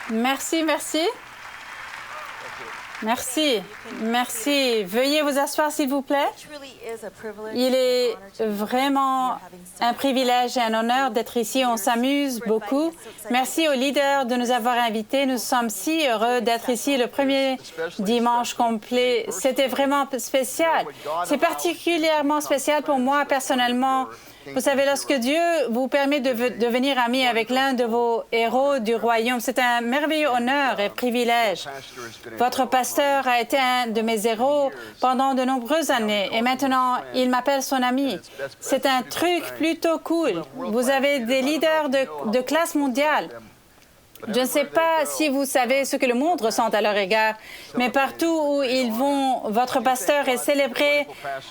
Merci, merci. Merci, merci. Veuillez vous asseoir, s'il vous plaît. Il est vraiment un privilège et un honneur d'être ici. On s'amuse beaucoup. Merci aux leaders de nous avoir invités. Nous sommes si heureux d'être ici le premier dimanche complet. C'était vraiment spécial. C'est particulièrement spécial pour moi personnellement. Vous savez, lorsque Dieu vous permet de devenir ami avec l'un de vos héros du royaume, c'est un merveilleux honneur et privilège. Votre pasteur a été un de mes héros pendant de nombreuses années et maintenant, il m'appelle son ami. C'est un truc plutôt cool. Vous avez des leaders de classe mondiale. Je ne sais pas si vous savez ce que le monde ressent à leur égard, mais partout où ils vont, votre pasteur est célébré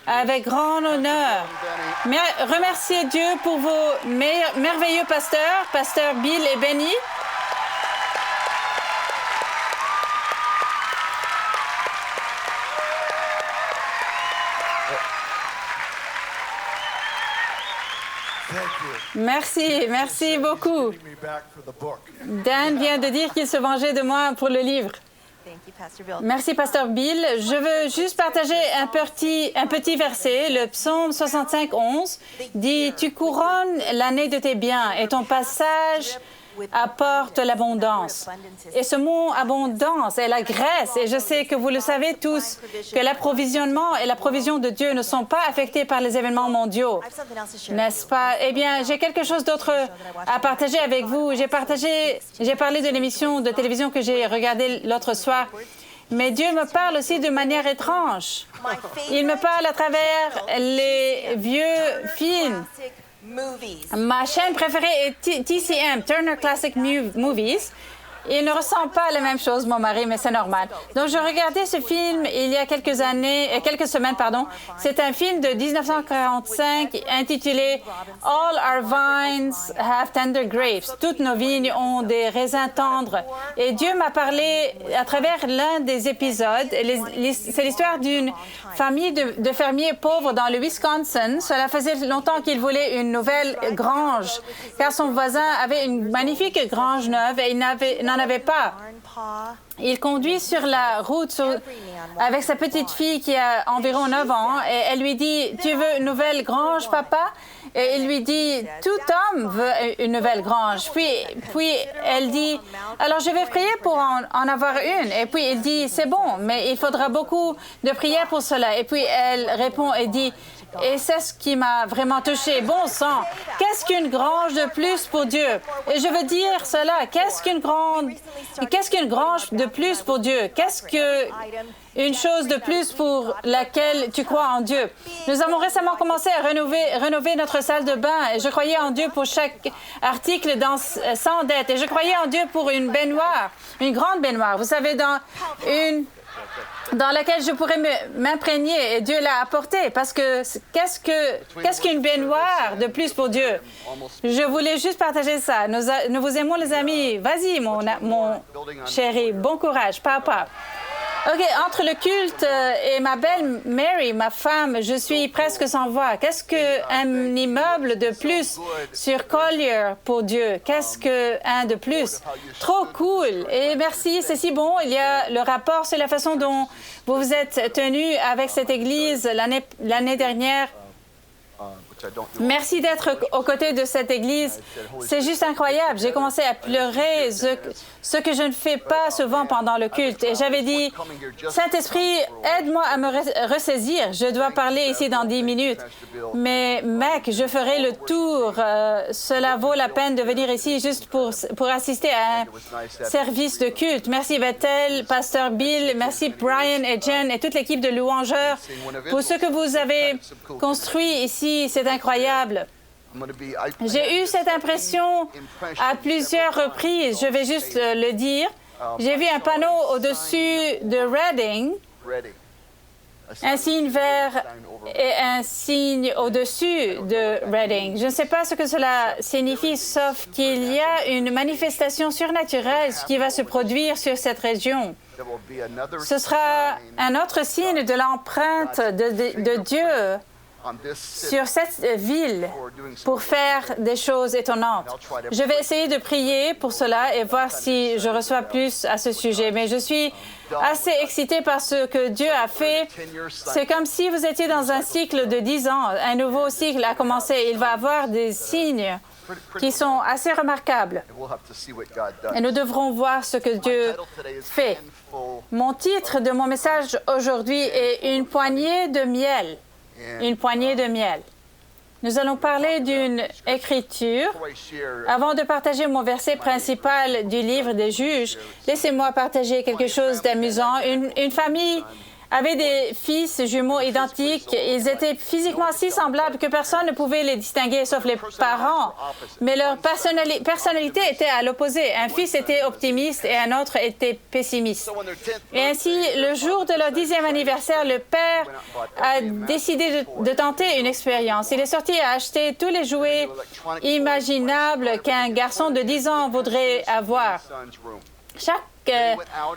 avec grand honneur. Remerciez Dieu pour vos merveilleux pasteurs, pasteurs Bill et Benny. Merci, merci beaucoup. Dan vient de dire qu'il se vengeait de moi pour le livre. Merci, Pasteur Bill. Je veux juste partager un petit verset. Le psaume 65, 11 dit « Tu couronnes l'année de tes biens et ton passage apporte l'abondance. » Et ce mot « abondance » est la graisse. Et je sais que vous le savez tous, que l'approvisionnement et la provision de Dieu ne sont pas affectés par les événements mondiaux. N'est-ce pas? Eh bien, j'ai quelque chose d'autre à partager avec vous. J'ai parlé de l'émission de télévision que j'ai regardée l'autre soir. Mais Dieu me parle aussi de manière étrange. Il me parle à travers les vieux films. Ma chaîne préférée est TCM, Turner Classic Movies. Il ne ressent pas la même chose, mon mari, mais c'est normal. Donc, je regardais ce film il y a quelques semaines. C'est un film de 1945 intitulé « All our vines have tender grapes ». Toutes nos vignes ont des raisins tendres. Et Dieu m'a parlé à travers l'un des épisodes. C'est l'histoire d'une famille de fermiers pauvres dans le Wisconsin. Cela faisait longtemps qu'il voulait une nouvelle grange, car son voisin avait une magnifique grange neuve et il n'en avait pas. Il conduit sur la route avec sa petite fille qui a environ 9 ans et elle lui dit « Tu veux une nouvelle grange, papa ?» Et il lui dit « Tout homme veut une nouvelle grange. » Puis elle dit « Alors je vais prier pour en avoir une. » Et puis il dit « C'est bon, mais il faudra beaucoup de prières pour cela. » Et puis elle répond et dit et c'est ce qui m'a vraiment touchée. Bon sang, qu'est-ce qu'une grange de plus pour Dieu? Et je veux dire cela, qu'est-ce qu'une grange de plus pour Dieu? Qu'est-ce qu'une chose de plus pour laquelle tu crois en Dieu? Nous avons récemment commencé à rénover notre salle de bain et je croyais en Dieu pour chaque article sans dette. Et je croyais en Dieu pour une baignoire, une grande baignoire. Vous savez, dans laquelle je pourrais m'imprégner, et Dieu l'a apporté, parce que qu'est-ce qu'une baignoire de plus pour Dieu? Je voulais juste partager ça. Nous vous aimons, les amis. Vas-y, mon chéri, bon courage, papa. OK, entre le culte et ma belle Mary, ma femme, je suis presque sans voix. Qu'est-ce qu'un immeuble de plus sur Collier pour Dieu? Qu'est-ce qu'un de plus? Trop cool. Et merci, c'est si bon. Il y a le rapport sur la façon dont vous vous êtes tenu avec cette Église l'année dernière. Merci d'être aux côtés de cette Église. C'est juste incroyable. J'ai commencé à pleurer, ce que je ne fais pas souvent pendant le culte. Et j'avais dit, Saint-Esprit, aide-moi à me ressaisir. Je dois parler ici dans 10 minutes. Mais mec, je ferai le tour. Cela vaut la peine de venir ici juste pour assister à un service de culte. Merci Bethel, Pasteur Bill, merci Brian et Jen et toute l'équipe de louangeurs pour ce que vous avez construit ici. C'est incroyable. J'ai eu cette impression à plusieurs reprises. Je vais juste le dire. J'ai vu un panneau au-dessus de Reading, un signe vert et un signe au-dessus de Reading. Je ne sais pas ce que cela signifie, sauf qu'il y a une manifestation surnaturelle qui va se produire sur cette région. Ce sera un autre signe de l'empreinte de Dieu sur cette ville pour faire des choses étonnantes. Je vais essayer de prier pour cela et voir si je reçois plus à ce sujet. Mais je suis assez excitée par ce que Dieu a fait. C'est comme si vous étiez dans un cycle de 10 ans. Un nouveau cycle a commencé. Il va avoir des signes qui sont assez remarquables. Et nous devrons voir ce que Dieu fait. Mon titre de mon message aujourd'hui est « Une poignée de miel ». Une poignée de miel. Nous allons parler d'une écriture. Avant de partager mon verset principal du livre des Juges, laissez-moi partager quelque chose d'amusant. Une famille avait des fils jumeaux identiques. Ils étaient physiquement si semblables que personne ne pouvait les distinguer sauf les parents. Mais leur personnalité était à l'opposé. Un fils était optimiste et un autre était pessimiste. Et ainsi, le jour de leur 10e anniversaire, le père a décidé de tenter une expérience. Il est sorti à acheter tous les jouets imaginables qu'un garçon de 10 ans voudrait avoir. Chaque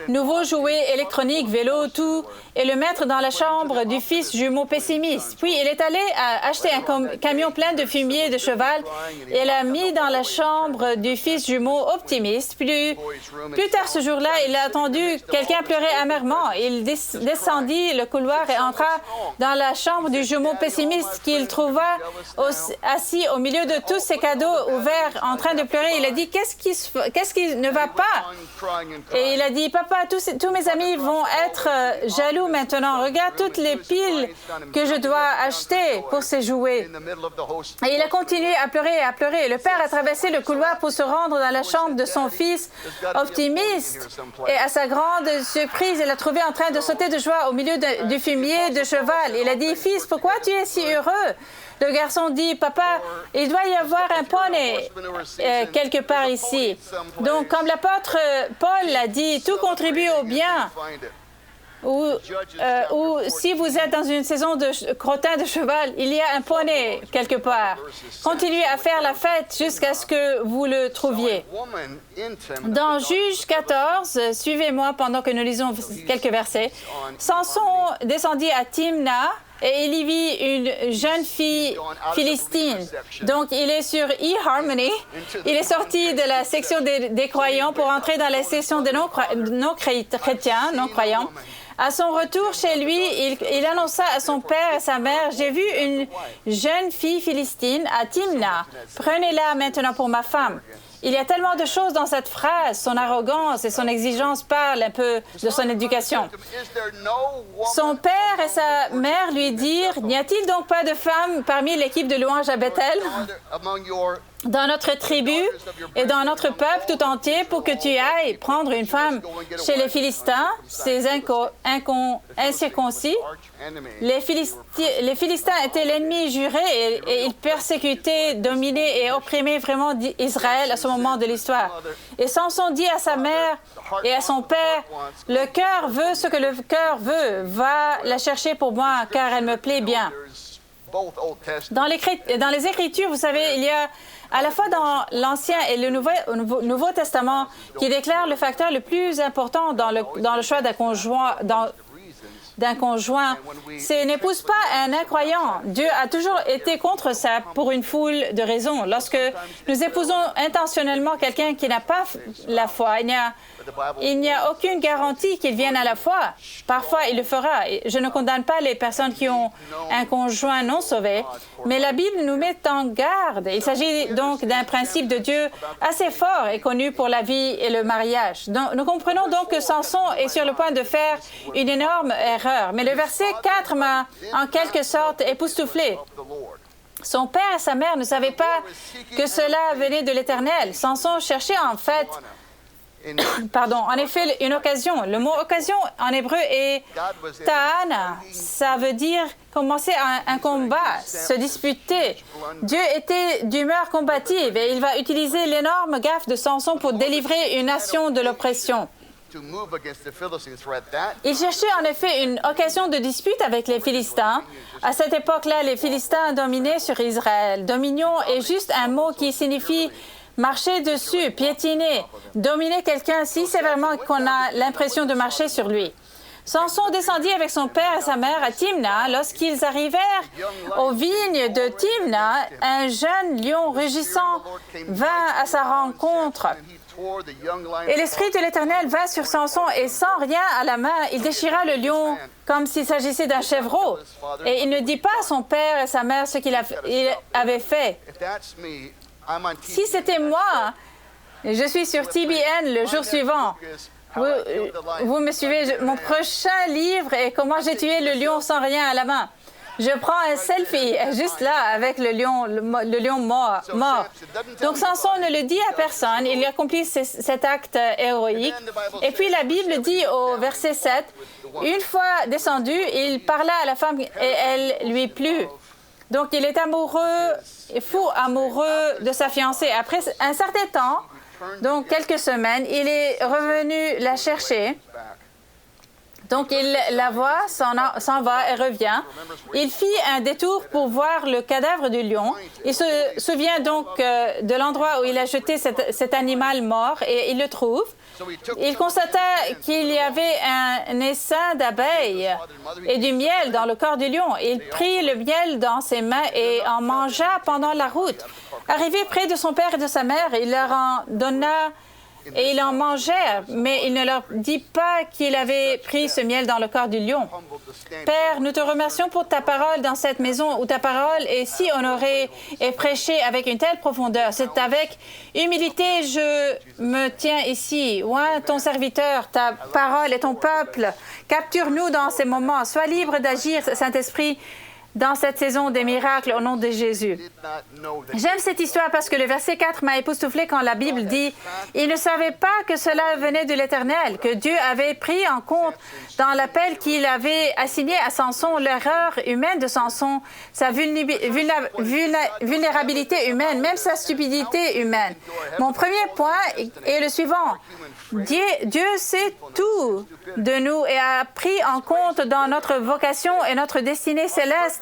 nouveau jouet électronique, vélo, tout, et le mettre dans la chambre du fils jumeau pessimiste. Puis, il est allé acheter un camion plein de fumier de cheval et l'a mis dans la chambre du fils jumeau optimiste. Plus tard ce jour-là, il a entendu quelqu'un pleurer amèrement. Il descendit le couloir et entra dans la chambre du jumeau pessimiste qu'il trouva assis au milieu de tous ses cadeaux ouverts en train de pleurer. Il a dit « Qu'est-ce qui ne va pas? » Et il a dit, « Papa, tous mes amis vont être jaloux maintenant. Regarde toutes les piles que je dois acheter pour ces jouets. » Et il a continué à pleurer et à pleurer. Le père a traversé le couloir pour se rendre dans la chambre de son fils optimiste. Et à sa grande surprise, il l'a trouvé en train de sauter de joie au milieu du fumier de cheval. Il a dit, « Fils, pourquoi tu es si heureux? » Le garçon dit, « Papa, il doit y avoir un poney quelque part ici. » Donc, comme l'apôtre Paul l'a dit, tout contribue au bien. Ou si vous êtes dans une saison de crottin de cheval, il y a un poney quelque part. Continuez à faire la fête jusqu'à ce que vous le trouviez. Dans Juges 14, suivez-moi pendant que nous lisons quelques versets. Samson descendit à Timna, et il y vit une jeune fille philistine. Donc, il est sur eHarmony. Il est sorti de la section des croyants pour entrer dans la section des non-chrétiens, non-croyants. À son retour chez lui, il annonça à son père et sa mère, « J'ai vu une jeune fille philistine à Timna. Prenez-la maintenant pour ma femme. » Il y a tellement de choses dans cette phrase. Son arrogance et son exigence parlent un peu de son éducation. Son père et sa mère lui dirent, « N'y a-t-il donc pas de femme parmi l'équipe de louanges à Bethel, dans notre tribu et dans notre peuple tout entier, pour que tu ailles prendre une femme chez les Philistins, ces incirconcis? » Les Philistins étaient l'ennemi juré et ils persécutaient, dominaient et opprimaient vraiment Israël à ce moment de l'histoire. Et Samson dit à sa mère et à son père, « Le cœur veut ce que le cœur veut, va la chercher pour moi, car elle me plaît bien. » Dans les Écritures, vous savez, il y a à la fois dans l'Ancien et le Nouveau Testament qui déclarent le facteur le plus important dans le choix d'un conjoint. N'épouse pas un incroyant. Dieu a toujours été contre ça pour une foule de raisons. Lorsque nous épousons intentionnellement quelqu'un qui n'a pas la foi, il n'y a aucune garantie qu'il vienne à la foi. Parfois, il le fera. Je ne condamne pas les personnes qui ont un conjoint non sauvé, mais la Bible nous met en garde. Il s'agit donc d'un principe de Dieu assez fort et connu pour la vie et le mariage. Donc, nous comprenons donc que Samson est sur le point de faire une énorme erreur. Mais le verset 4 m'a en quelque sorte époustouflé. Son père et sa mère ne savaient pas que cela venait de l'Éternel. Samson cherchait en fait en effet, une occasion. Le mot « occasion » en hébreu est « ta'ana ». Ça veut dire commencer un combat, se disputer. Dieu était d'humeur combative et il va utiliser l'énorme gaffe de Samson pour délivrer une nation de l'oppression. Il cherchait en effet une occasion de dispute avec les Philistins. À cette époque-là, les Philistins dominaient sur Israël. Dominion est juste un mot qui signifie marcher dessus, piétiner, dominer quelqu'un si sévèrement qu'on a l'impression de marcher sur lui. Samson descendit avec son père et sa mère à Timna. Lorsqu'ils arrivèrent aux vignes de Timna, un jeune lion rugissant vint à sa rencontre. Et l'Esprit de l'Éternel vint sur Samson et sans rien à la main, il déchira le lion comme s'il s'agissait d'un chevreau. Et il ne dit pas à son père et sa mère ce qu'il avait fait. Si c'était moi, je suis sur TBN le jour suivant. Vous me suivez, mon prochain livre est comment j'ai tué le lion sans rien à la main. Je prends un selfie juste là avec le lion mort. Donc Samson ne le dit à personne, il accomplit cet acte héroïque. Et puis la Bible dit au verset 7, « Une fois descendu, il parla à la femme et elle lui plut. » Donc il est amoureux, fou amoureux de sa fiancée. Après un certain temps, donc quelques semaines, il est revenu la chercher. Donc, il la voit, s'en va et revient. Il fit un détour pour voir le cadavre du lion. Il se souvient donc de l'endroit où il a jeté cet animal mort et il le trouve. Il constata qu'il y avait un essaim d'abeilles et du miel dans le corps du lion. Il prit le miel dans ses mains et en mangea pendant la route. Arrivé près de son père et de sa mère, il leur en donna et ils en mangèrent, mais il ne leur dit pas qu'il avait pris ce miel dans le corps du lion. Père, nous te remercions pour ta parole dans cette maison où ta parole est si honorée et prêchée avec une telle profondeur. C'est avec humilité je me tiens ici. Oins ton serviteur, ta parole et ton peuple. Capture-nous dans ces moments. Sois libre d'agir, Saint-Esprit, dans cette saison des miracles au nom de Jésus. J'aime cette histoire parce que le verset 4 m'a époustouflé quand la Bible dit « Il ne savait pas que cela venait de l'Éternel, que Dieu avait pris en compte dans l'appel qu'il avait assigné à Samson l'erreur humaine de Samson, sa vulnérabilité humaine, même sa stupidité humaine. » Mon premier point est le suivant. Dieu sait tout de nous et a pris en compte dans notre vocation et notre destinée céleste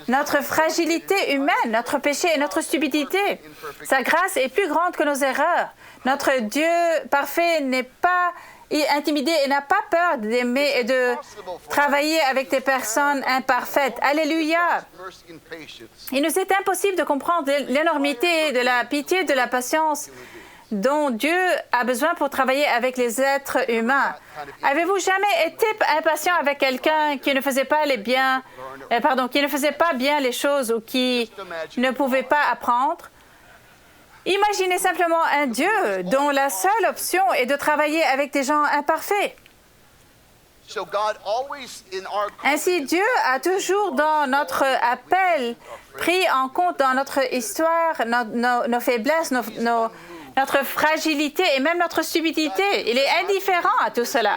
notre fragilité humaine, notre péché et notre stupidité. Sa grâce est plus grande que nos erreurs. Notre Dieu parfait n'est pas intimidé et n'a pas peur d'aimer et de travailler avec des personnes imparfaites. Alléluia! Il nous est impossible de comprendre l'énormité de la pitié, de la patience dont Dieu a besoin pour travailler avec les êtres humains. Avez-vous jamais été impatient avec quelqu'un qui ne faisait pas qui ne faisait pas bien les choses ou qui ne pouvait pas apprendre? Imaginez simplement un Dieu dont la seule option est de travailler avec des gens imparfaits. Ainsi, Dieu a toujours dans notre appel pris en compte dans notre histoire nos faiblesses, notre fragilité et même notre stupidité. Il est indifférent à tout cela.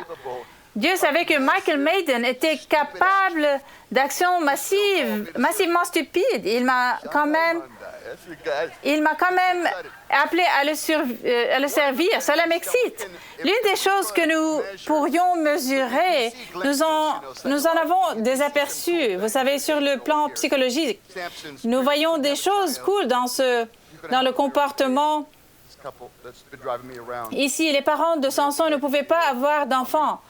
Dieu savait que Michael Maiden était capable d'actions massivement stupides. Il m'a quand même appelé à le servir. Cela m'excite. L'une des choses que nous pourrions mesurer, nous en avons des aperçus. Vous savez, sur le plan psychologique, nous voyons des choses cool dans le comportement. Ici, les parents de Samson ne pouvaient pas avoir d'enfants.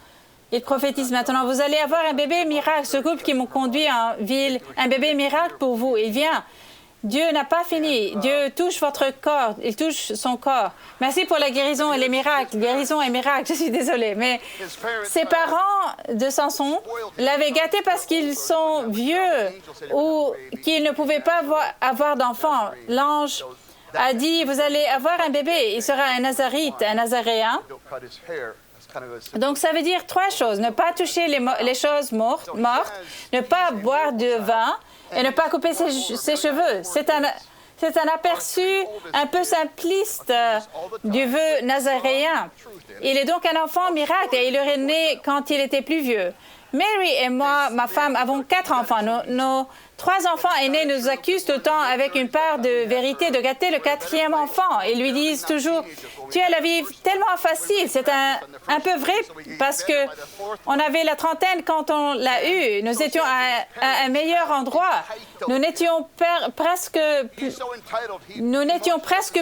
Ils prophétisent maintenant. Vous allez avoir un bébé miracle. Ce couple qui m'ont conduit en ville, un bébé miracle pour vous. Il vient. Dieu n'a pas fini. Dieu touche votre corps. Il touche son corps. Merci pour la guérison et les miracles. Guérison et miracles. Je suis désolée. Mais ses parents de Samson l'avaient gâté parce qu'ils sont vieux ou qu'ils ne pouvaient pas avoir d'enfants. L'ange a dit, vous allez avoir un bébé, il sera un nazarite, un nazaréen. Donc, ça veut dire trois choses. Ne pas toucher les choses mortes, ne pas boire de vin et ne pas couper ses cheveux. C'est un aperçu un peu simpliste du vœu nazaréen. Il est donc un enfant miracle et il aurait né quand il était plus vieux. Mary et moi, ma femme, avons 4 enfants. Nos 3 enfants aînés nous accusent tout le temps avec une part de vérité de gâter le 4e enfant. Ils lui disent toujours « Tu as la vie tellement facile ». C'est un peu vrai parce que on avait la trentaine quand on l'a eu. Nous étions à un meilleur endroit. Nous n'étions presque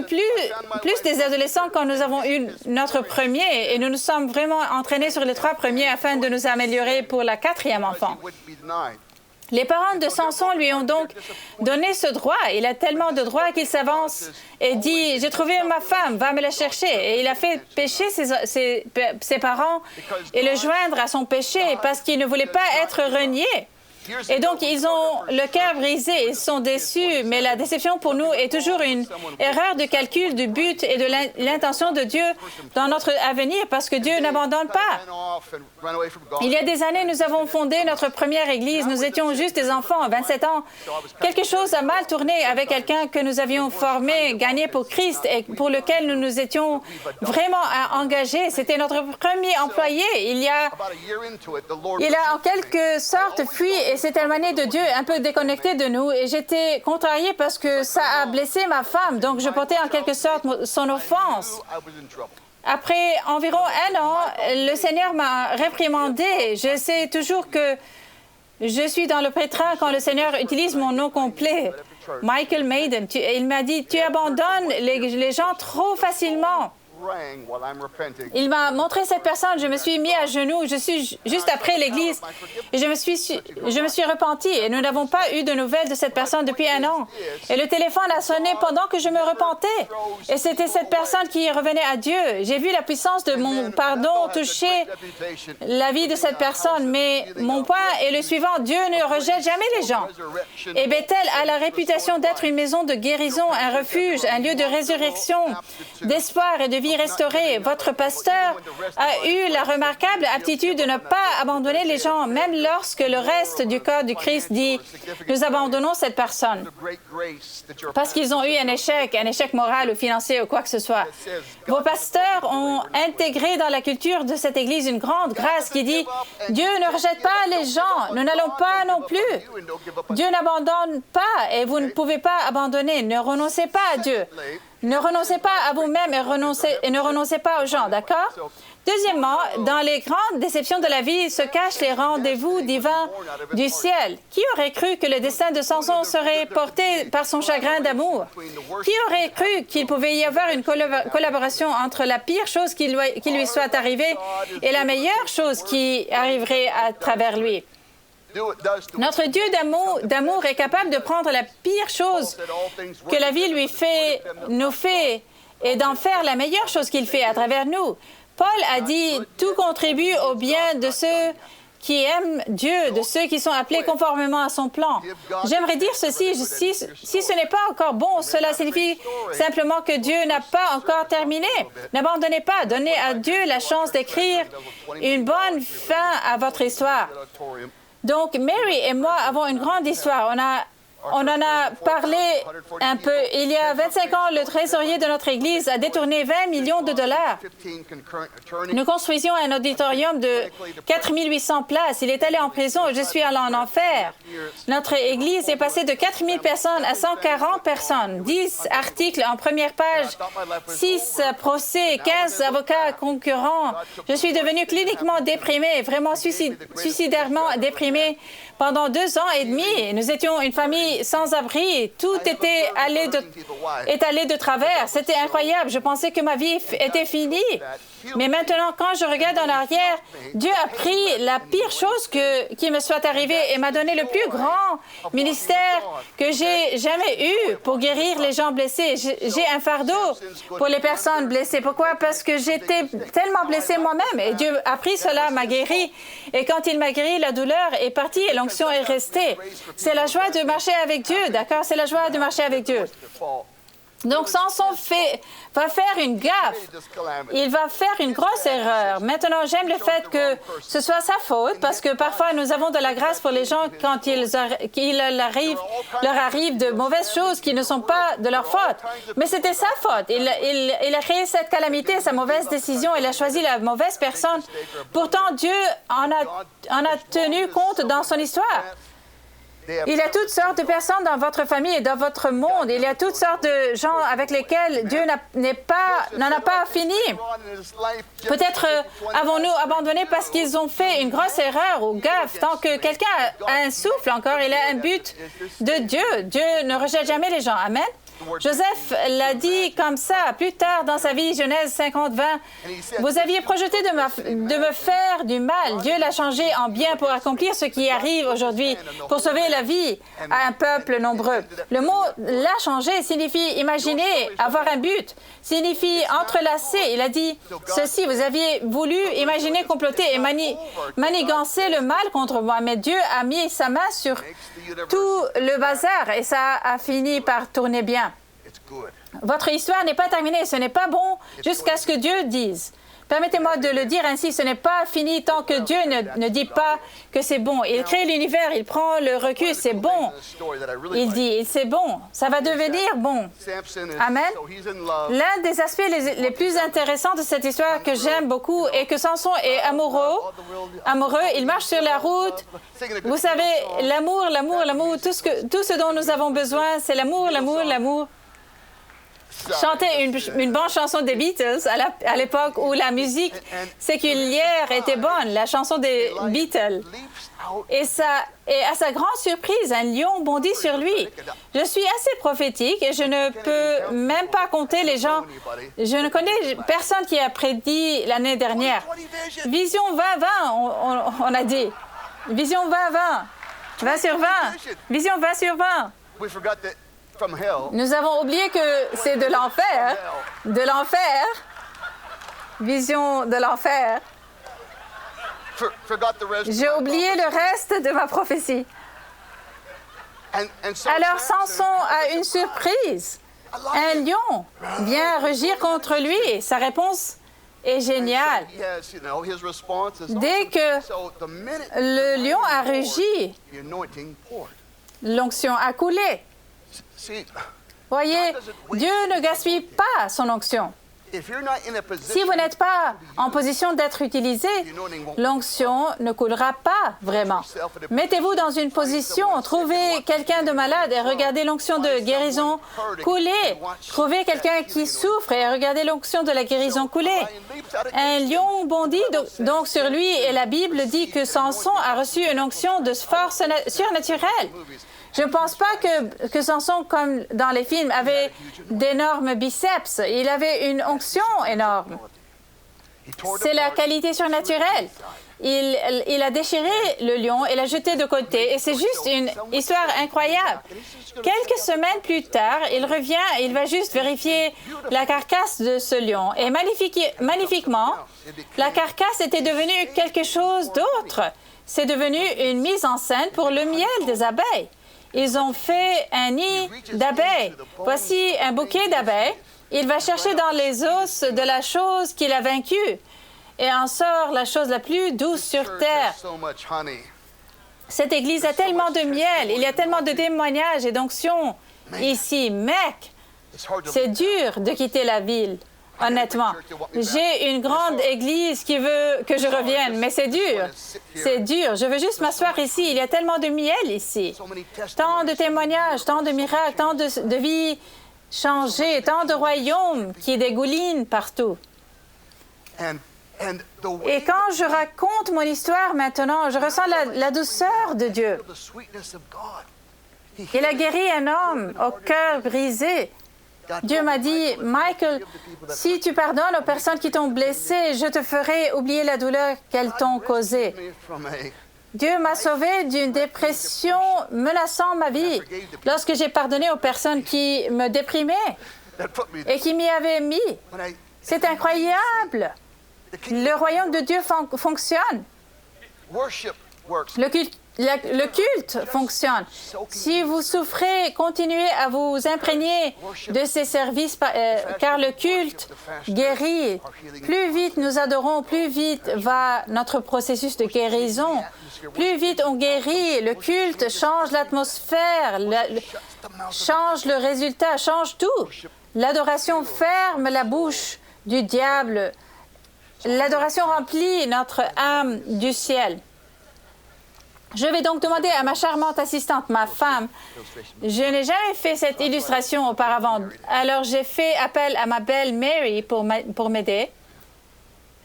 plus des adolescents quand nous avons eu notre premier et nous nous sommes vraiment entraînés sur les 3 premiers afin de nous améliorer pour la 4e enfant. Les parents de Samson lui ont donc donné ce droit. Il a tellement de droits qu'il s'avance et dit « J'ai trouvé ma femme, va me la chercher ». Et il a fait pécher ses parents et le joindre à son péché parce qu'il ne voulait pas être renié. Et donc, ils ont le cœur brisé, ils sont déçus, mais la déception pour nous est toujours une erreur de calcul du but et de l'intention de Dieu dans notre avenir, parce que Dieu n'abandonne pas. Il y a des années, nous avons fondé notre première église. Nous étions juste des enfants, 27 ans. Quelque chose a mal tourné avec quelqu'un que nous avions formé, gagné pour Christ et pour lequel nous nous étions vraiment engagés. C'était notre premier employé. Il a en quelque sorte fui et s'est éloigné de Dieu, un peu déconnecté de nous. Et j'étais contrariée parce que ça a blessé ma femme. Donc, je portais en quelque sorte son offense. Après environ 1 an, le Seigneur m'a réprimandé. Je sais toujours que je suis dans le pétrin quand le Seigneur utilise mon nom complet. Michael Maiden. Il m'a dit, tu abandonnes les gens trop facilement. Il m'a montré cette personne, je me suis mis à genoux, je suis juste après l'église et je me suis repenti et nous n'avons pas eu de nouvelles de cette personne depuis 1 an. Et le téléphone a sonné pendant que je me repentais et c'était cette personne qui revenait à Dieu. J'ai vu la puissance de mon pardon toucher la vie de cette personne, mais mon point est le suivant, Dieu ne rejette jamais les gens. Et Bethel a la réputation d'être une maison de guérison, un refuge, un lieu de résurrection, d'espoir et de vie restaurée. Votre pasteur a eu la remarquable aptitude de ne pas abandonner les gens, même lorsque le reste du corps du Christ dit « Nous abandonnons cette personne » parce qu'ils ont eu un échec moral ou financier ou quoi que ce soit. Vos pasteurs ont intégré dans la culture de cette Église une grande grâce qui dit « Dieu ne rejette pas les gens, nous n'allons pas non plus. Dieu n'abandonne pas et vous ne pouvez pas abandonner. Ne renoncez pas à Dieu. Ne renoncez pas à vous-même et ne renoncez pas aux gens, d'accord? Deuxièmement, dans les grandes déceptions de la vie se cachent les rendez-vous divins du ciel. Qui aurait cru que le destin de Samson serait porté par son chagrin d'amour? Qui aurait cru qu'il pouvait y avoir une collaboration entre la pire chose qui lui soit arrivée et la meilleure chose qui arriverait à travers lui? Notre Dieu d'amour est capable de prendre la pire chose que la vie nous fait et d'en faire la meilleure chose qu'il fait à travers nous. Paul a dit « Tout contribue au bien de ceux qui aiment Dieu, de ceux qui sont appelés conformément à son plan. » J'aimerais dire ceci, si ce n'est pas encore bon, cela signifie simplement que Dieu n'a pas encore terminé. N'abandonnez pas, donnez à Dieu la chance d'écrire une bonne fin à votre histoire. Donc, Mary et moi avons une grande histoire. On en a parlé un peu. Il y a 25 ans, le trésorier de notre Église a détourné 20 millions de dollars. Nous construisions un auditorium de 4 800 places. Il est allé en prison et je suis allé en enfer. Notre Église est passée de 4 000 personnes à 140 personnes. 10 articles en première page, 6 procès, 15 avocats concurrents. Je suis devenue cliniquement déprimée, vraiment suicidairement déprimée. Pendant 2 ans et demi, nous étions une famille sans abri. Tout était allé de travers. C'était incroyable. Je pensais que ma vie était finie. Mais maintenant, quand je regarde en arrière, Dieu a pris la pire chose qui me soit arrivée et m'a donné le plus grand ministère que j'ai jamais eu pour guérir les gens blessés. J'ai un fardeau pour les personnes blessées. Pourquoi? Parce que j'étais tellement blessée moi-même et Dieu a pris cela, m'a guéri. Et quand il m'a guéri, la douleur est partie et l'onction est restée. C'est la joie de marcher avec Dieu, d'accord? C'est la joie de marcher avec Dieu. Donc, Samson va faire une gaffe. Il va faire une grosse erreur. Maintenant, j'aime le fait que ce soit sa faute, parce que parfois, nous avons de la grâce pour les gens quand leur arrive de mauvaises choses qui ne sont pas de leur faute. Mais c'était sa faute. Il a créé cette calamité, sa mauvaise décision. Il a choisi la mauvaise personne. Pourtant, Dieu en a tenu compte dans son histoire. Il y a toutes sortes de personnes dans votre famille et dans votre monde. Il y a toutes sortes de gens avec lesquels Dieu n'en a pas fini. Peut-être avons-nous abandonné parce qu'ils ont fait une grosse erreur ou gaffe. Tant que quelqu'un a un souffle encore, il a un but de Dieu. Dieu ne rejette jamais les gens. Amen. Joseph l'a dit comme ça plus tard dans sa vie, Genèse 50-20. Vous aviez projeté de me faire du mal. Dieu l'a changé en bien pour accomplir ce qui arrive aujourd'hui, pour sauver la vie à un peuple nombreux. Le mot « l'a changé » signifie imaginer, avoir un but, signifie entrelacer. Il a dit ceci, vous aviez voulu imaginer, comploter et manigancer le mal contre moi, mais Dieu a mis sa main sur tout le bazar et ça a fini par tourner bien. Votre histoire n'est pas terminée, ce n'est pas bon jusqu'à ce que Dieu dise. Permettez-moi de le dire ainsi, ce n'est pas fini tant que Dieu ne dit pas que c'est bon. Il crée l'univers, il prend le recul, c'est bon. Il dit, c'est bon, ça va devenir bon. Amen. L'un des aspects les plus intéressants de cette histoire que j'aime beaucoup est que Samson est amoureux, il marche sur la route. Vous savez, l'amour, tout ce dont nous avons besoin, c'est l'amour, l'amour. Chantait une bonne chanson des Beatles à l'époque où la musique séculière était bonne, la chanson des Beatles. Et à sa grande surprise, un lion bondit sur lui. Je suis assez prophétique et je ne peux même pas compter les gens. Je ne connais personne qui a prédit l'année dernière. Vision 20-20, on a dit. Vision 20-20. 20 sur 20. Vision 20 sur 20. Nous avons oublié que c'est de l'enfer. De l'enfer. Vision de l'enfer. J'ai oublié le reste de ma prophétie. Alors Samson a une surprise. Un lion vient rugir contre lui et sa réponse est géniale. Dès que le lion a rugi, l'onction a coulé. Voyez, Dieu ne gaspille pas son onction. Si vous n'êtes pas en position d'être utilisé, l'onction ne coulera pas vraiment. Mettez-vous dans une position, trouvez quelqu'un de malade et regardez l'onction de guérison couler. Trouvez quelqu'un qui souffre et regardez l'onction de la guérison couler. Un lion bondit donc sur lui et la Bible dit que Samson a reçu une onction de force surnaturelle. Je ne pense pas que Samson, comme dans les films, avait d'énormes biceps. Il avait une onction énorme. C'est la qualité surnaturelle. Il a déchiré le lion et l'a jeté de côté. Et c'est juste une histoire incroyable. Quelques semaines plus tard, il revient et il va juste vérifier la carcasse de ce lion. Et magnifiquement, la carcasse était devenue quelque chose d'autre. C'est devenu une mise en scène pour le miel des abeilles. Ils ont fait un nid d'abeilles. Voici un bouquet d'abeilles. Il va chercher dans les os de la chose qu'il a vaincue et en sort la chose la plus douce sur terre. Cette Église a tellement de miel, il y a tellement de témoignages et d'onction ici. Mec, c'est dur de quitter la ville. Honnêtement, j'ai une grande église qui veut que je revienne, mais c'est dur. C'est dur. Je veux juste m'asseoir ici. Il y a tellement de miel ici. Tant de témoignages, tant de miracles, tant de vies changées, tant de royaumes qui dégoulinent partout. Et quand je raconte mon histoire maintenant, je ressens la douceur de Dieu. Il a guéri un homme au cœur brisé. Dieu m'a dit, Michael, si tu pardonnes aux personnes qui t'ont blessé, je te ferai oublier la douleur qu'elles t'ont causée. Dieu m'a sauvé d'une dépression menaçant ma vie lorsque j'ai pardonné aux personnes qui me déprimaient et qui m'y avaient mis. C'est incroyable. Le royaume de Dieu fonctionne. Le culte fonctionne. Si vous souffrez, continuez à vous imprégner de ces services, car le culte guérit. Plus vite nous adorons, plus vite va notre processus de guérison. Plus vite on guérit, le culte change l'atmosphère, change le résultat, change tout. L'adoration ferme la bouche du diable. L'adoration remplit notre âme du ciel. Je vais donc demander à ma charmante assistante, ma femme. Je n'ai jamais fait cette illustration auparavant. Alors, j'ai fait appel à ma belle Mary pour m'aider.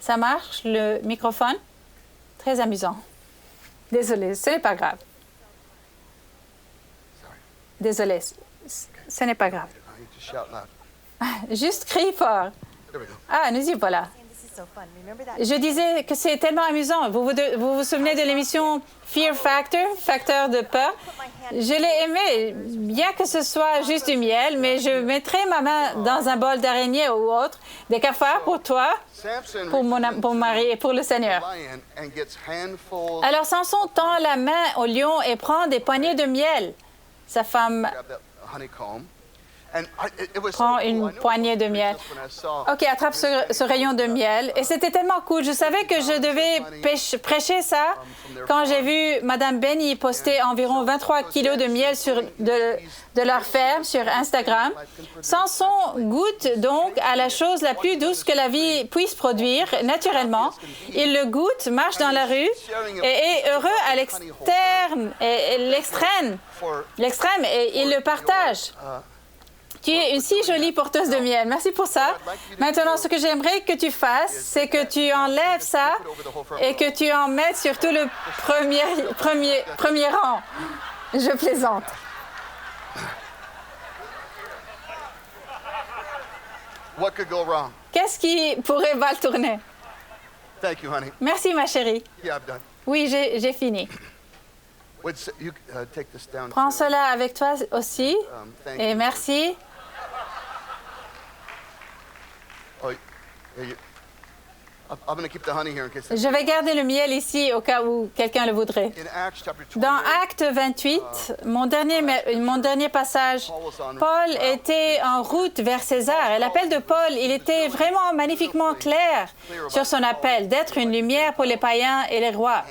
Ça marche, le microphone? Très amusant. Désolée, ce n'est pas grave. Désolée, ce n'est pas grave. Juste crie fort. Ah, nous y voilà. Je disais que c'est tellement amusant. Vous vous souvenez de l'émission Fear Factor, facteur de peur? Je l'ai aimé, bien que ce soit juste du miel, mais je mettrai ma main dans un bol d'araignée ou autre, des cafards pour toi, pour mon mari et pour le Seigneur. Alors Samson tend la main au lion et prend des poignées de miel. Sa femme prend une poignée de miel. OK, attrape ce rayon de miel. Et c'était tellement cool. Je savais que je devais prêcher ça quand j'ai vu Mme Benny poster environ 23 kilos de miel de leur ferme sur Instagram. Samson goûte donc à la chose la plus douce que la vie puisse produire, naturellement. Il le goûte, marche dans la rue et est heureux à l'extrême et il le partage. Tu es une si jolie porteuse de miel. Merci pour ça. Maintenant, ce que j'aimerais que tu fasses, c'est que tu enlèves ça et que tu en mettes sur tout le premier rang. Je plaisante. Qu'est-ce qui pourrait mal tourner? Merci, ma chérie. Oui, j'ai fini. Prends cela avec toi aussi. Et merci. Je vais garder le miel ici au cas où quelqu'un le voudrait. Dans Actes 28, mon dernier passage, Paul était en route vers César. Et l'appel de Paul, il était vraiment magnifiquement clair sur son appel d'être une lumière pour les païens et les rois.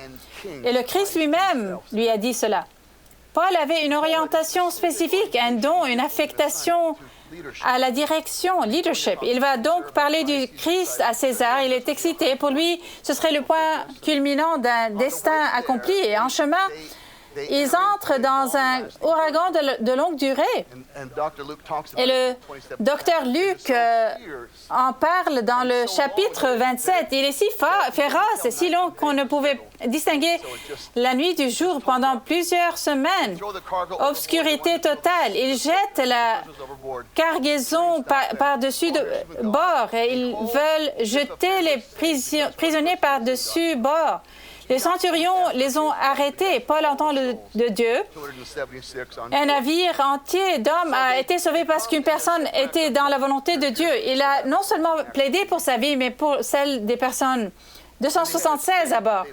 Et le Christ lui-même lui a dit cela. Paul avait une orientation spécifique, un don, une affectation à la direction, leadership. Il va donc parler du Christ à César. Il est excité. Pour lui, ce serait le point culminant d'un destin accompli. Et en chemin, ils entrent dans un ouragan de longue durée. Et le docteur Luc en parle dans le chapitre 27. Il est si féroce et si long qu'on ne pouvait distinguer la nuit du jour pendant plusieurs semaines. Obscurité totale. Ils jettent la cargaison par-dessus bord et ils veulent jeter les prisonniers par-dessus bord. Les centurions les ont arrêtés. Paul entend de Dieu. Un navire entier d'hommes a été sauvé parce qu'une personne était dans la volonté de Dieu. Il a non seulement plaidé pour sa vie, mais pour celle des personnes. 276 à bord.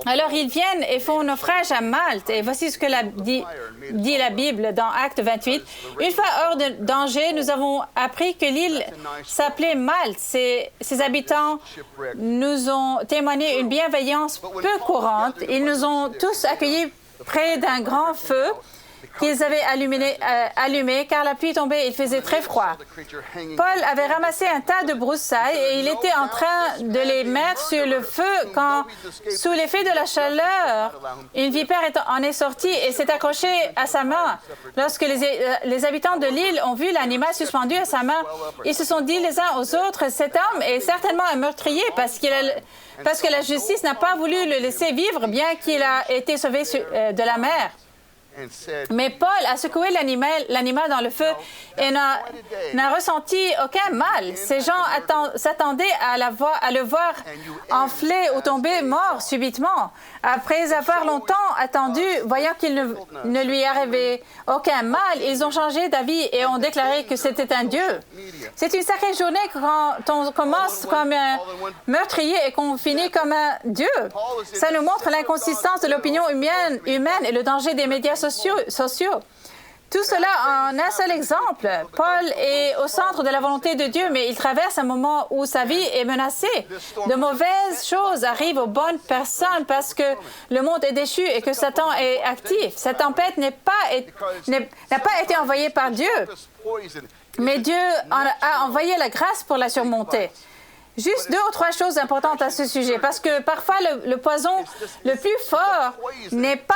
Alors ils viennent et font naufrage à Malte. Et voici ce que dit la Bible dans Actes 28. Une fois hors de danger, nous avons appris que l'île s'appelait Malte. Ses habitants nous ont témoigné une bienveillance peu courante. Ils nous ont tous accueillis près d'un grand feu qu'ils avaient allumé car la pluie tombait et il faisait très froid. Paul avait ramassé un tas de broussailles et il était en train de les mettre sur le feu quand, sous l'effet de la chaleur, une vipère en est sortie et s'est accrochée à sa main. Lorsque les habitants de l'île ont vu l'animal suspendu à sa main, ils se sont dit les uns aux autres, cet homme est certainement un meurtrier parce que la justice n'a pas voulu le laisser vivre bien qu'il a été sauvé de la mer. Mais Paul a secoué l'animal dans le feu et n'a ressenti aucun mal. Ces gens s'attendaient à le voir enfler ou tomber mort subitement. Après avoir longtemps attendu, voyant qu'il ne lui arrivait aucun mal, ils ont changé d'avis et ont déclaré que c'était un Dieu. C'est une sacrée journée quand on commence comme un meurtrier et qu'on finit comme un Dieu. Ça nous montre l'inconsistance de l'opinion humaine et le danger des médias sociaux. Tout cela en un seul exemple. Paul est au centre de la volonté de Dieu, mais il traverse un moment où sa vie est menacée. De mauvaises choses arrivent aux bonnes personnes parce que le monde est déchu et que Satan est actif. Cette tempête n'a pas été envoyée par Dieu, mais Dieu a envoyé la grâce pour la surmonter. Juste 2 ou 3 choses importantes à ce sujet, parce que parfois le poison le plus fort n'est pas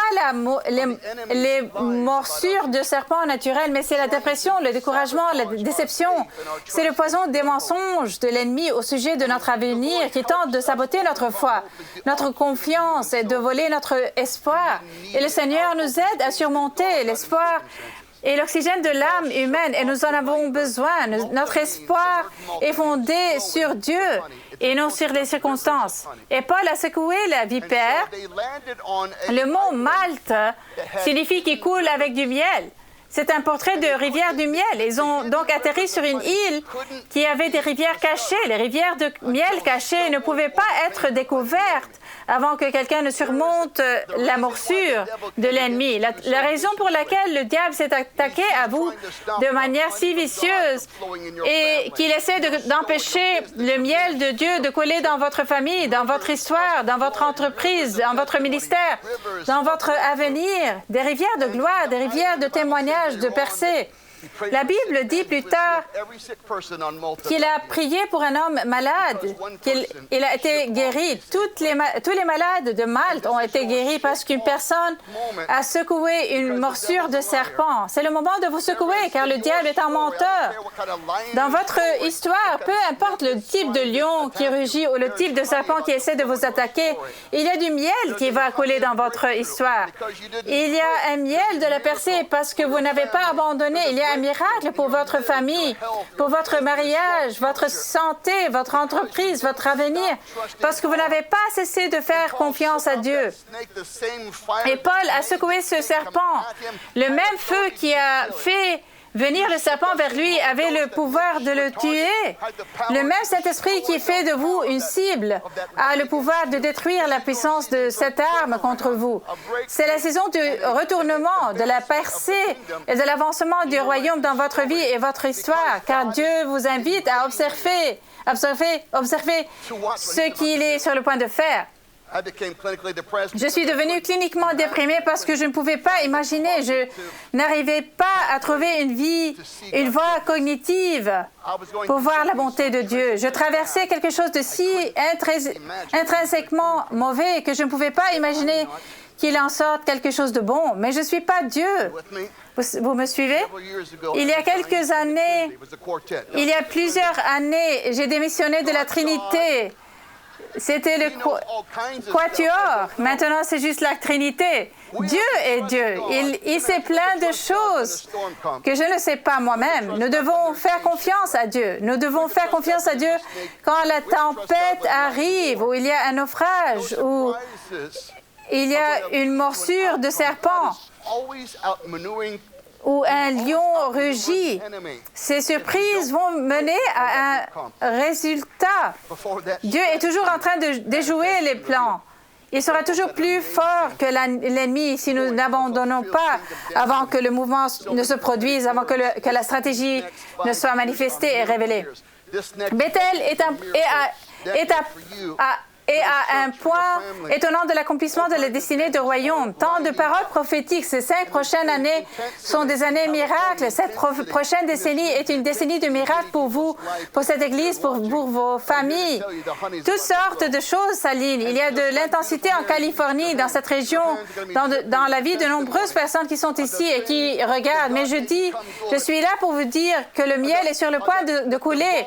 les morsures de serpents naturels, mais c'est la dépression, le découragement, la déception. C'est le poison des mensonges de l'ennemi au sujet de notre avenir qui tente de saboter notre foi, notre confiance et de voler notre espoir. Et le Seigneur nous aide à surmonter l'espoir et l'oxygène de l'âme humaine, et nous en avons besoin. Notre espoir est fondé sur Dieu et non sur les circonstances. Et Paul a secoué la vipère. Le mot Malte signifie qu'il coule avec du miel. C'est un portrait de rivière du miel. Ils ont donc atterri sur une île qui avait des rivières cachées. Les rivières de miel cachées ne pouvaient pas être découvertes avant que quelqu'un ne surmonte la morsure de l'ennemi. La raison pour laquelle le diable s'est attaqué à vous de manière si vicieuse et qu'il essaie d'empêcher le miel de Dieu de couler dans votre famille, dans votre histoire, dans votre entreprise, dans votre ministère, dans votre avenir, des rivières de gloire, des rivières de témoignage, de percée. La Bible dit plus tard qu'il a prié pour un homme malade, qu'il a été guéri. Tous les malades de Malte ont été guéris parce qu'une personne a secoué une morsure de serpent. C'est le moment de vous secouer, car le diable est un menteur. Dans votre histoire, peu importe le type de lion qui rugit ou le type de serpent qui essaie de vous attaquer, il y a du miel qui va couler dans votre histoire. Il y a un miel de la percée parce que vous n'avez pas abandonné. Il y a un miracle pour votre famille, pour votre mariage, votre santé, votre entreprise, votre avenir, parce que vous n'avez pas cessé de faire confiance à Dieu. Et Paul a secoué ce serpent. Le même feu qui a fait venir le serpent vers lui avait le pouvoir de le tuer. Le même Saint-Esprit qui fait de vous une cible a le pouvoir de détruire la puissance de cette arme contre vous. C'est la saison du retournement, de la percée et de l'avancement du royaume dans votre vie et votre histoire, car Dieu vous invite à observer ce qu'il est sur le point de faire. Je suis devenu cliniquement déprimé parce que je ne pouvais pas imaginer, je n'arrivais pas à trouver une voie cognitive pour voir la bonté de Dieu. Je traversais quelque chose de si intrinsèquement mauvais que je ne pouvais pas imaginer qu'il en sorte quelque chose de bon. Mais je ne suis pas Dieu. Vous me suivez? Il y a quelques années, il y a plusieurs années, j'ai démissionné de la Trinité. C'était le quatuor. Maintenant, c'est juste la Trinité. Dieu est Dieu. Il sait plein de choses que je ne sais pas moi-même. Nous devons faire confiance à Dieu. Nous devons faire confiance à Dieu quand la tempête arrive, où il y a un naufrage, où il y a une morsure de serpent, où un lion rugit. Ces surprises vont mener à un résultat. Dieu est toujours en train de déjouer les plans. Il sera toujours plus fort que l'ennemi si nous n'abandonnons pas avant que le mouvement ne se produise, avant que la stratégie ne soit manifestée et révélée. Bethel est à un point étonnant de l'accomplissement de la destinée du royaume. Tant de paroles prophétiques. Ces 5 prochaines années sont des années miracles. Cette prochaine décennie est une décennie de miracles pour vous, pour cette Église, pour vos familles. Toutes sortes de choses s'alignent. Il y a de l'intensité en Californie, dans cette région, dans la vie de nombreuses personnes qui sont ici et qui regardent. Mais je suis là pour vous dire que le miel est sur le point de couler.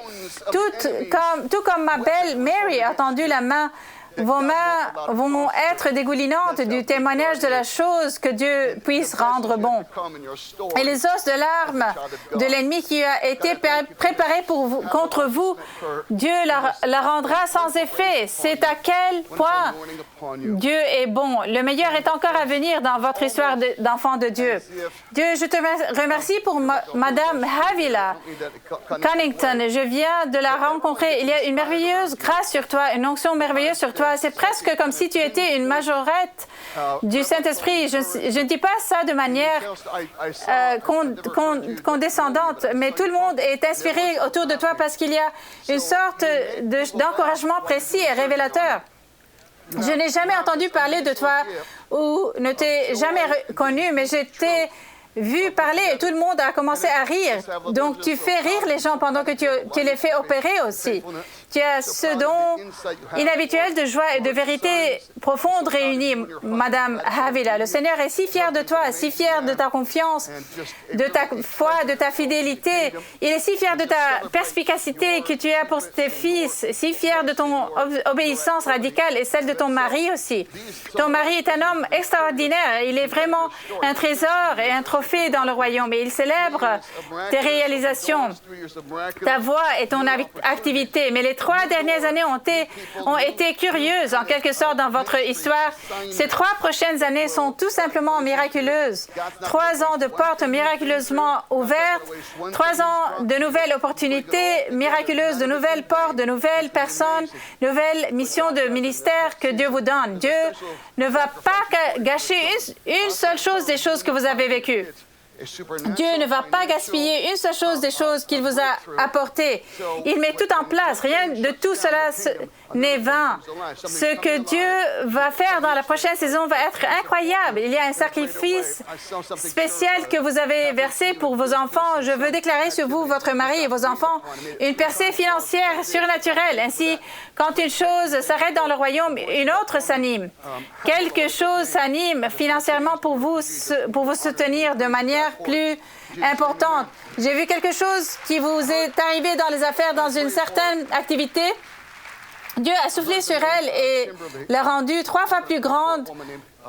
Tout comme ma belle Mary a tendu la main. Vos mains vont être dégoulinantes du témoignage de la chose que Dieu puisse rendre bon. Et les os de l'arme de l'ennemi qui a été préparé contre vous, Dieu la rendra sans effet. C'est à quel point Dieu est bon. Le meilleur est encore à venir dans votre histoire d'enfant de Dieu. Dieu, je te remercie pour Madame Havila Cunnington. Je viens de la rencontrer. Il y a une merveilleuse grâce sur toi, une onction merveilleuse sur toi. C'est presque comme si tu étais une majorette du Saint-Esprit. Je ne dis pas ça de manière condescendante, mais tout le monde est inspiré autour de toi parce qu'il y a une sorte d'encouragement précis et révélateur. Je n'ai jamais entendu parler de toi ou ne t'ai jamais connu, mais j'étais vu parler et tout le monde a commencé à rire. Donc, tu fais rire les gens pendant que tu les fais opérer aussi. Tu as ce don inhabituel de joie et de vérité profonde réunie, Madame Havila. Le Seigneur est si fier de toi, si fier de ta confiance, de ta foi, de ta fidélité. Il est si fier de ta perspicacité que tu as pour tes fils, si fier de ton obéissance radicale et celle de ton mari aussi. Ton mari est un homme extraordinaire. Il est vraiment un trésor et un trophée dans le royaume. Et il célèbre tes réalisations, ta voix et ton activité. Mais les 3 dernières années ont été curieuses, en quelque sorte, dans votre histoire. Ces 3 prochaines années sont tout simplement miraculeuses. 3 ans de portes miraculeusement ouvertes, 3 ans de nouvelles opportunités miraculeuses, de nouvelles portes, de nouvelles personnes, nouvelles missions de ministère que Dieu vous donne. Dieu ne va pas gâcher une seule chose des choses que vous avez vécues. Dieu ne va pas gaspiller une seule chose des choses qu'il vous a apportées. Il met tout en place. Rien de tout cela n'est vain. Ce que Dieu va faire dans la prochaine saison va être incroyable. Il y a un sacrifice spécial que vous avez versé pour vos enfants. Je veux déclarer sur vous, votre mari et vos enfants, une percée financière surnaturelle. Ainsi, quand une chose s'arrête dans le royaume, une autre s'anime. Quelque chose s'anime financièrement pour vous soutenir de manière plus importante. J'ai vu quelque chose qui vous est arrivé dans les affaires, dans une certaine activité. Dieu a soufflé sur elle et l'a rendue 3 fois plus grande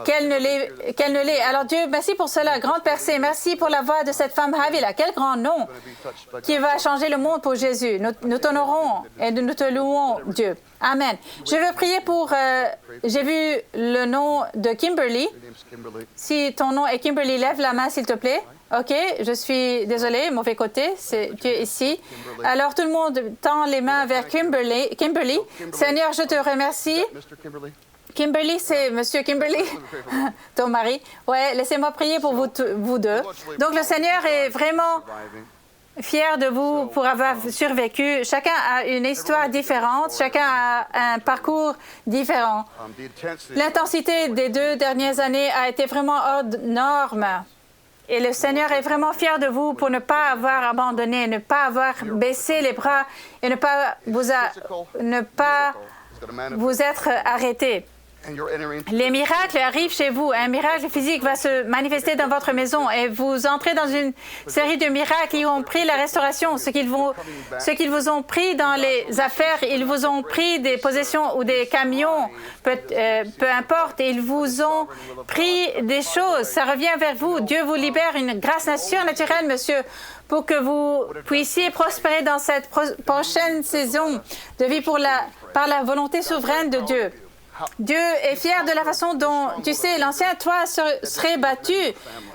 qu'elle ne l'est. Alors Dieu, merci pour cela, grande percée. Merci pour la voix de cette femme Havila. Quel grand nom qui va changer le monde pour Jésus. Nous t'honorons et nous te louons, Dieu. Amen. Je veux prier pour... j'ai vu le nom de Kimberly. Si ton nom est Kimberly, lève la main, s'il te plaît. OK, je suis désolée, mauvais côté, tu es ici. Alors, tout le monde tend les mains vers Kimberly. Seigneur, je te remercie. Kimberly, c'est Monsieur Kimberly, ton mari. Ouais, laissez-moi prier pour vous deux. Donc, le Seigneur est vraiment fier de vous pour avoir survécu. Chacun a une histoire différente, chacun a un parcours différent. L'intensité des 2 dernières années a été vraiment hors norme. Et le Seigneur est vraiment fier de vous pour ne pas avoir abandonné, ne pas avoir baissé les bras et ne pas vous être arrêté. Les miracles arrivent chez vous. Un miracle physique va se manifester dans votre maison et vous entrez dans une série de miracles qui ont pris la restauration. Ce qu'ils vous ont pris dans les affaires, ils vous ont pris des possessions ou des camions, peu importe. Ils vous ont pris des choses. Ça revient vers vous. Dieu vous libère une grâce surnaturelle, monsieur, pour que vous puissiez prospérer dans cette prochaine saison de vie par la volonté souveraine de Dieu. Dieu est fier de la façon dont, tu sais, l'ancien toi serait battu.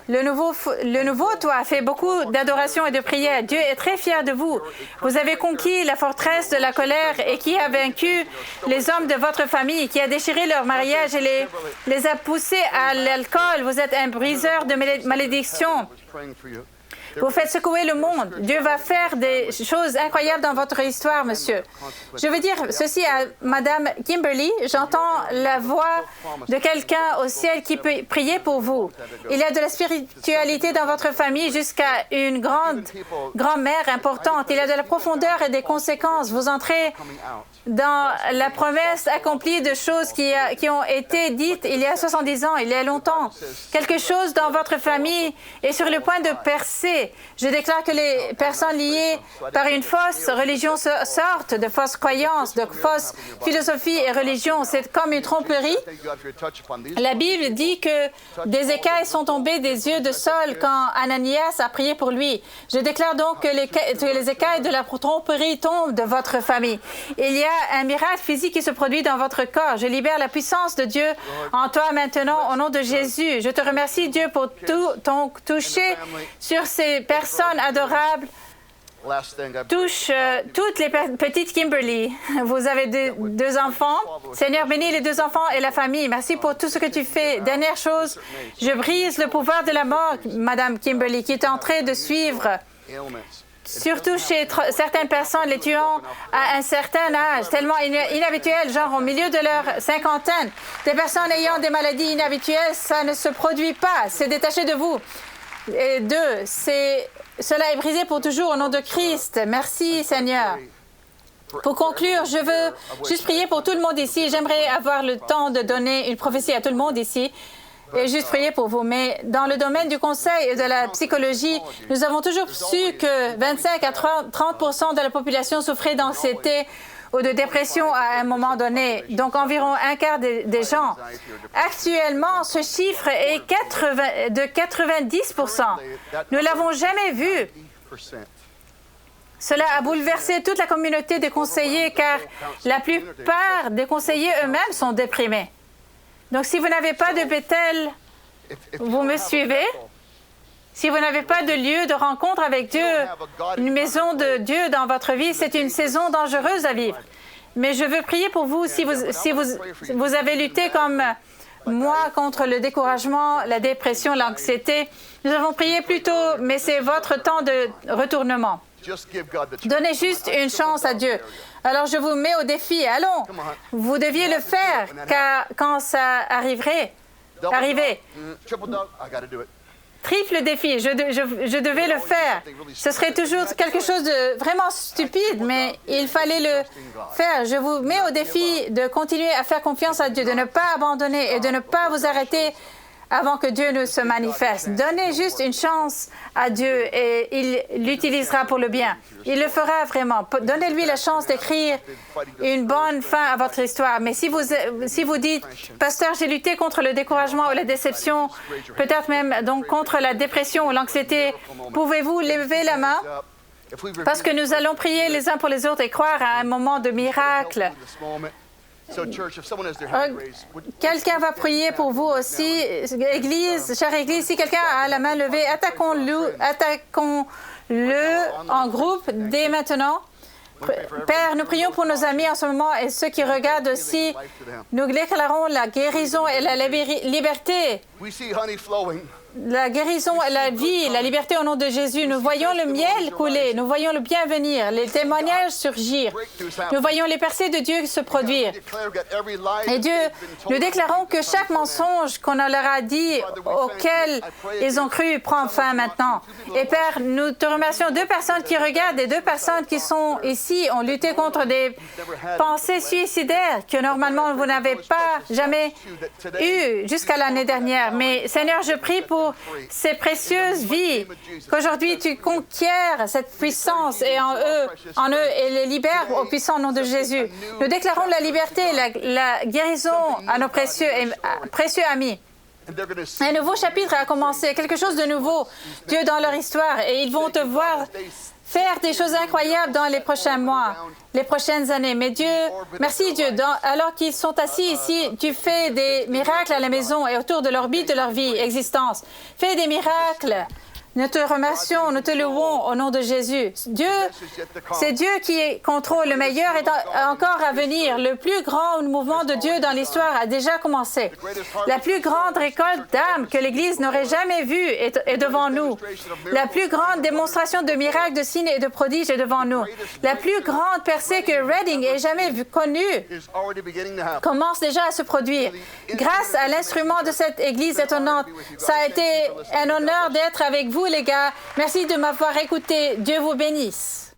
Le nouveau toi a fait beaucoup d'adoration et de prière. Dieu est très fier de vous. Vous avez conquis la forteresse de la colère et qui a vaincu les hommes de votre famille, qui a déchiré leur mariage et les a poussés à l'alcool. Vous êtes un briseur de malédiction. Vous faites secouer le monde. Dieu va faire des choses incroyables dans votre histoire, monsieur. Je veux dire ceci à Madame Kimberly. J'entends la voix de quelqu'un au ciel qui peut prier pour vous. Il y a de la spiritualité dans votre famille jusqu'à une grand-mère importante. Il y a de la profondeur et des conséquences. Vous entrez dans la promesse accomplie de choses qui ont été dites il y a 70 ans, il y a longtemps. Quelque chose dans votre famille est sur le point de percer. Je déclare que les personnes liées par une fausse religion sortent de fausses croyances, de fausses philosophies et religions. C'est comme une tromperie. La Bible dit que des écailles sont tombées des yeux de Saul quand Ananias a prié pour lui. Je déclare donc que les écailles de la tromperie tombent de votre famille. Il y a un miracle physique qui se produit dans votre corps. Je libère la puissance de Dieu en toi maintenant au nom de Jésus. Je te remercie, Dieu, pour ton toucher sur ces personnes adorables. Touche toutes les petites Kimberly. Vous avez deux enfants. Seigneur, bénis les 2 enfants et la famille. Merci pour tout ce que tu fais. Dernière chose, je brise le pouvoir de la mort, Madame Kimberly, qui est en train de suivre. Surtout chez certaines personnes, les tuant à un certain âge, tellement inhabituel, genre au milieu de leur cinquantaine. Des personnes ayant des maladies inhabituelles, ça ne se produit pas. C'est détaché de vous. Et 2, cela est brisé pour toujours au nom de Christ. Merci, Seigneur. Pour conclure, je veux juste prier pour tout le monde ici. J'aimerais avoir le temps de donner une prophétie à tout le monde ici et juste prier pour vous. Mais dans le domaine du conseil et de la psychologie, nous avons toujours su que 25 à 30 % de la population souffrait d'anxiété ou de dépression à un moment donné, donc environ un quart des gens. Actuellement, ce chiffre est de 90 %. Nous ne l'avons jamais vu. Cela a bouleversé toute la communauté des conseillers car la plupart des conseillers eux-mêmes sont déprimés. Donc, si vous n'avez pas de Bethel, vous me suivez? Si vous n'avez pas de lieu de rencontre avec Dieu, une maison de Dieu dans votre vie, c'est une saison dangereuse à vivre. Mais je veux prier pour vous si vous avez lutté comme moi contre le découragement, la dépression, l'anxiété. Nous avons prié plus tôt, mais c'est votre temps de retournement. Donnez juste une chance à Dieu. Alors, je vous mets au défi. Allons, vous deviez le faire quand ça arriverait. Triple défi, je devais le faire. Ce serait toujours quelque chose de vraiment stupide, mais il fallait le faire. Je vous mets au défi de continuer à faire confiance à Dieu, de ne pas abandonner et de ne pas vous arrêter avant que Dieu ne se manifeste. Donnez juste une chance à Dieu et il l'utilisera pour le bien. Il le fera vraiment. Donnez-lui la chance d'écrire une bonne fin à votre histoire. Mais si vous dites, « Pasteur, j'ai lutté contre le découragement ou la déception, peut-être même donc contre la dépression ou l'anxiété, pouvez-vous lever la main? » Parce que nous allons prier les uns pour les autres et croire à un moment de miracle. Quelqu'un va prier pour vous aussi. Église, chère Église, si quelqu'un a la main levée, attaquons-le en groupe dès maintenant. Père, nous prions pour nos amis en ce moment et ceux qui regardent aussi. Nous déclarons la guérison et la liberté. La guérison et la vie, la liberté au nom de Jésus. Nous voyons le miel couler, nous voyons le bien venir, les témoignages surgir. Nous voyons les percées de Dieu se produire. Et Dieu, nous déclarons que chaque mensonge qu'on leur a dit, auquel ils ont cru, prend fin maintenant. Et Père, nous te remercions. 2 personnes qui regardent et 2 personnes qui sont ici ont lutté contre des pensées suicidaires que normalement vous n'avez pas jamais eues jusqu'à l'année dernière. Mais Seigneur, je prie pour ces précieuses vies, qu'aujourd'hui tu conquières cette puissance et en eux et les libères au puissant nom de Jésus. Nous déclarons la liberté, la guérison à nos précieux amis. Un nouveau chapitre a commencé, quelque chose de nouveau, Dieu, dans leur histoire, et ils vont te voir faire des choses incroyables dans les prochains mois, les prochaines années. Mais Dieu, merci Dieu, alors qu'ils sont assis ici, tu fais des miracles à la maison et autour de l'orbite de leur vie, existence. Fais des miracles. Nous te remercions, nous te louons au nom de Jésus. Dieu, c'est Dieu qui contrôle. Le meilleur est encore à venir. Le plus grand mouvement de Dieu dans l'histoire a déjà commencé. La plus grande récolte d'âmes que l'Église n'aurait jamais vue est devant nous. La plus grande démonstration de miracles, de signes et de prodiges est devant nous. La plus grande percée que Reading ait jamais connue commence déjà à se produire. Grâce à l'instrument de cette Église étonnante, ça a été un honneur d'être avec vous, les gars. Merci de m'avoir écouté. Dieu vous bénisse.